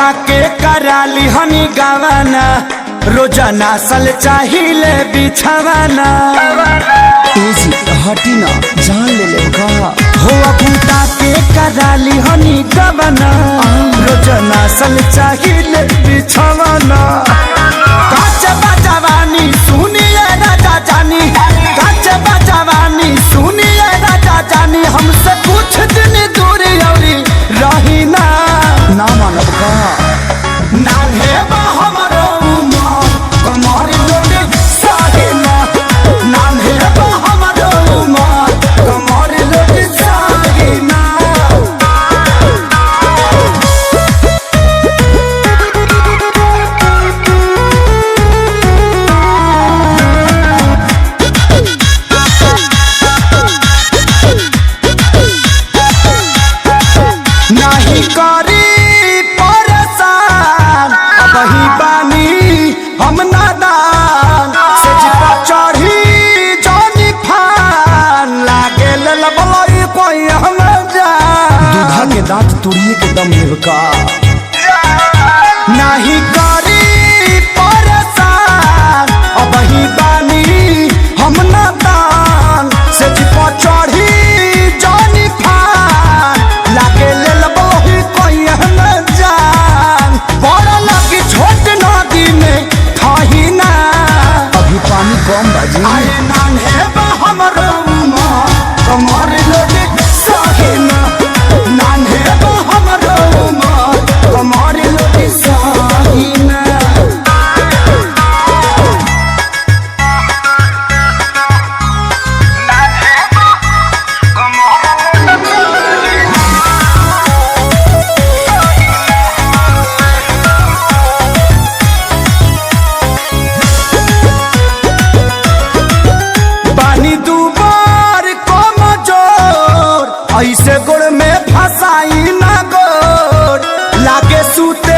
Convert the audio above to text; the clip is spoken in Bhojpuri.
बूटा के कराली हनी गवाना रोजाना सल चाहिए बिछवाना हटी ना जान ले का हो बूटा के कराली हनी गवाना रोजाना सल चाहिए बिछवाना काच बजवानी सुनिए राजा जानी काच बजवानी सुनिए राजा जानी हमसे कुछ दिन दूर औरी रही ना मानव का नान्हे हमरो उमर कमर लोटे साहिना नान्हे हमरो उमर कमर लोटे साहिना नहीं करी परेशान वही बानी हम नादान से जिपा चढ़ी जानी फान लागे लबलई कोई हम जान दूधा के दांत तोड़िए के दम लेव का नहीं करी परेशान वही बानी हम नादान से जिपा चढ़ी जानी फान लागे लबलई कोई हम जान बड़ा लगी छोट नदी में खाही ना अभी पानी कम बाजी आए नान्हे हमरो उमर कमर लोटे साहिना नान्हे हमरो उमर कमर लोटे साहिना पानी दुबार कम जोर ऐसे गोड़ में फसाई ना गोर लागे सूते